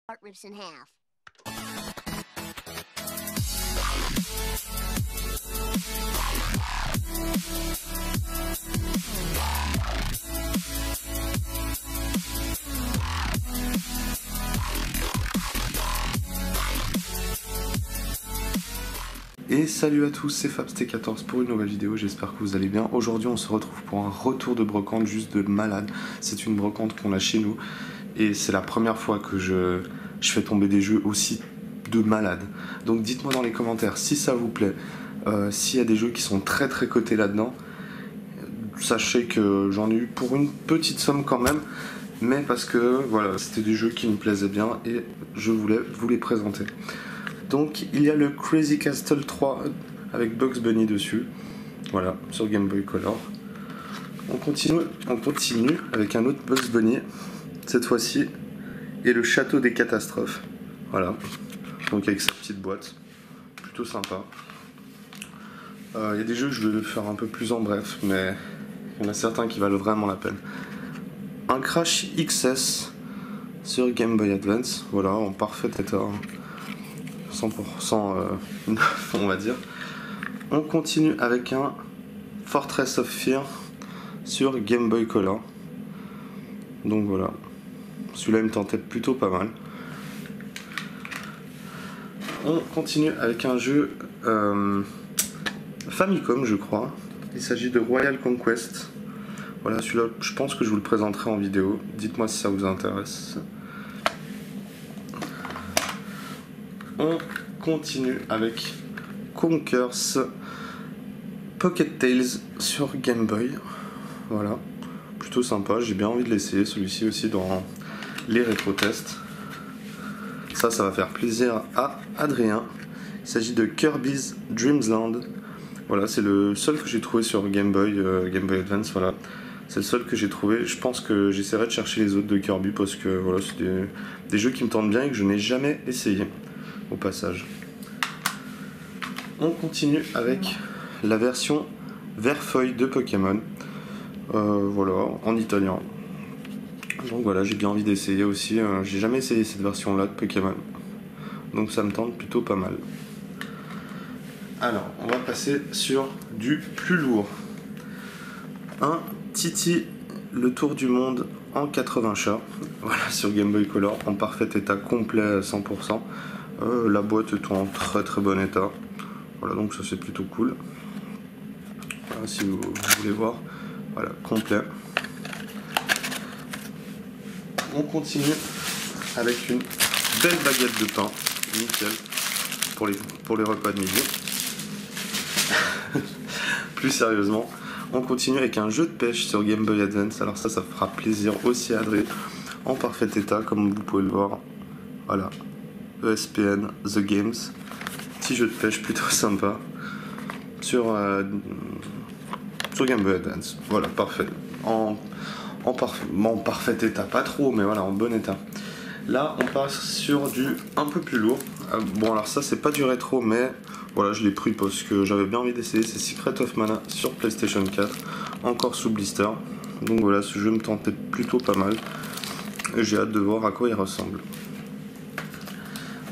Heart rips in half. Et salut à tous, c'est FabsT14 pour une nouvelle vidéo, j'espère que vous allez bien. Aujourd'hui on se retrouve pour un retour de brocante juste de malade. C'est une brocante qu'on a chez nous et c'est la première fois que je fais tomber des jeux aussi de malade. Donc dites-moi dans les commentaires si ça vous plaît, s'il y a des jeux qui sont très cotés là-dedans. Sachez que j'en ai eu pour une petite somme quand même, mais parce que voilà, c'était des jeux qui me plaisaient bien et je voulais vous les présenter. Donc il y a le Crazy Castle 3 avec Bugs Bunny dessus, voilà, sur Game Boy Color. On continue avec un autre Bugs Bunny, cette fois-ci, et le Château des Catastrophes, voilà, donc avec sa petite boîte, plutôt sympa. Il y a des jeux que je vais faire un peu plus en bref, mais il y en a certains qui valent vraiment la peine. Un Crash XS sur Game Boy Advance, voilà, en parfait état. 100% neuf, on va dire. On continue avec un Fortress of Fear sur Game Boy Color. Donc voilà, celui-là il me tentait plutôt pas mal. On continue avec un jeu Famicom, je crois. Il s'agit de Royal Conquest. Voilà, celui-là je pense que je vous le présenterai en vidéo. Dites-moi si ça vous intéresse. On continue avec Conker's Pocket Tales sur Game Boy. Voilà, plutôt sympa, j'ai bien envie de l'essayer, celui-ci aussi dans les rétro-tests. Ça va faire plaisir à Adrien. Il s'agit de Kirby's Dream Land. Voilà, c'est le seul que j'ai trouvé sur Game Boy Advance, voilà. C'est le seul que j'ai trouvé. Je pense que j'essaierai de chercher les autres de Kirby parce que voilà, c'est des jeux qui me tentent bien et que je n'ai jamais essayé. Au passage, on continue avec la version vert-feuille de Pokémon, voilà, en italien. Donc voilà, j'ai bien envie d'essayer aussi. J'ai jamais essayé cette version là de Pokémon, donc ça me tente plutôt pas mal. Alors on va passer sur du plus lourd. Un Titi le tour du monde en 80 chats, voilà, sur Game Boy Color, en parfait état complet à 100%. La boîte est en très bon état, voilà, donc ça c'est plutôt cool. Voilà, si vous voulez voir, voilà, complet. On continue avec une belle baguette de pain, nickel, pour les repas de midi. Plus sérieusement, on continue avec un jeu de pêche sur Game Boy Advance. Alors ça fera plaisir aussi à Adrien, en parfait état comme vous pouvez le voir, voilà. ESPN The Games, petit jeu de pêche plutôt sympa sur Game Boy Advance, voilà, parfait, en parfait état, pas trop, mais voilà, en bon état. Là on passe sur du un peu plus lourd. Bon, alors ça c'est pas du rétro, mais voilà, je l'ai pris parce que j'avais bien envie d'essayer. C'est Secret of Mana sur PlayStation 4, encore sous blister. Donc voilà, ce jeu me tentait plutôt pas mal et j'ai hâte de voir à quoi il ressemble.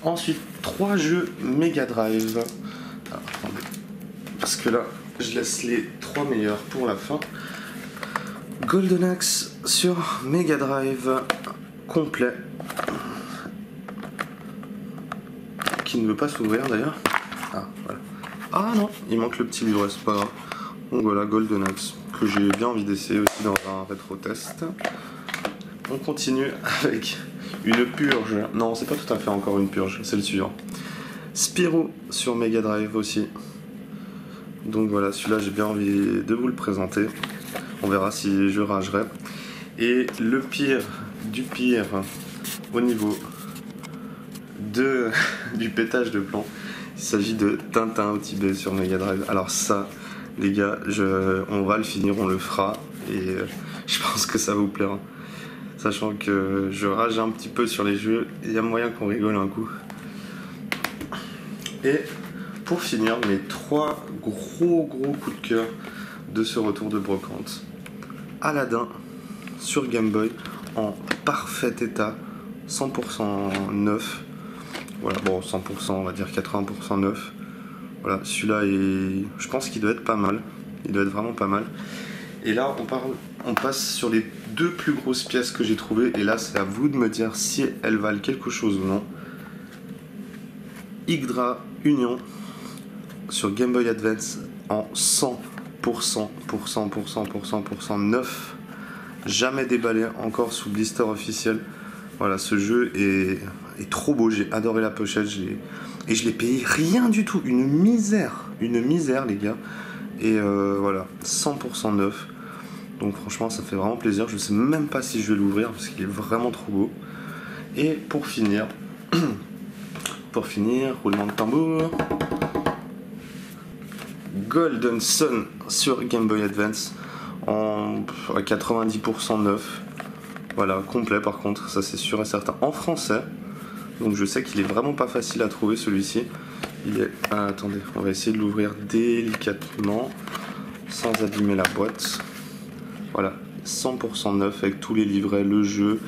Ensuite, 3 jeux Mega Drive. Alors, attendez, parce que là, je laisse les 3 meilleurs pour la fin. Golden Axe sur Mega Drive complet, qui ne veut pas s'ouvrir d'ailleurs. Ah, voilà. Ah non, il manque le petit livret, c'est pas grave. Donc voilà, Golden Axe, que j'ai bien envie d'essayer aussi dans un rétro-test. On continue avec une purge. Non, c'est pas tout à fait encore une purge, c'est le suivant. Spyro sur Mega Drive aussi. Donc voilà, celui-là j'ai bien envie de vous le présenter. On verra si je ragerai. Et le pire du pire au niveau du pétage de plomb, il s'agit de Tintin au Tibet sur Mega Drive. Alors ça, les gars, on va le finir, on le fera. Et je pense que ça vous plaira. Sachant que je rage un petit peu sur les jeux, il y a moyen qu'on rigole un coup. Et pour finir, mes 3 gros coups de cœur de ce retour de brocante. Aladdin sur Game Boy en parfait état, 100% neuf. Voilà, bon 100%, on va dire 80% neuf. Voilà, celui-là, je pense qu'il doit être pas mal. Il doit être vraiment pas mal. Et là, on passe sur les deux plus grosses pièces que j'ai trouvées. Et là, c'est à vous de me dire si elles valent quelque chose ou non. Yggdra Union sur Game Boy Advance en 100% neuf. Jamais déballé, encore sous blister officiel. Voilà, ce jeu est trop beau. J'ai adoré la pochette. Et je l'ai payé rien du tout. Une misère, les gars. Et voilà, 100% neuf. Donc franchement, ça fait vraiment plaisir. Je sais même pas si je vais l'ouvrir parce qu'il est vraiment trop beau. Et pour finir, roulement de tambour. Golden Sun sur Game Boy Advance à 90% neuf. Voilà, complet par contre, ça c'est sûr et certain. En français, donc je sais qu'il est vraiment pas facile à trouver celui-ci. Il est... attendez, on va essayer de l'ouvrir délicatement, sans abîmer la boîte. Voilà, 100% neuf avec tous les livrets, le jeu,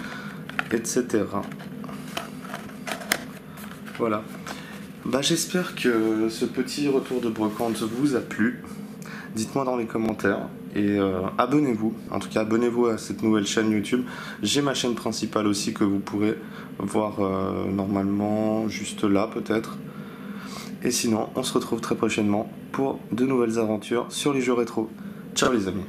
etc. Voilà. Bah, j'espère que ce petit retour de brocante vous a plu. Dites-moi dans les commentaires et abonnez-vous. En tout cas, abonnez-vous à cette nouvelle chaîne YouTube. J'ai ma chaîne principale aussi que vous pourrez voir normalement juste là peut-être. Et sinon, on se retrouve très prochainement pour de nouvelles aventures sur les jeux rétro. Ciao les amis.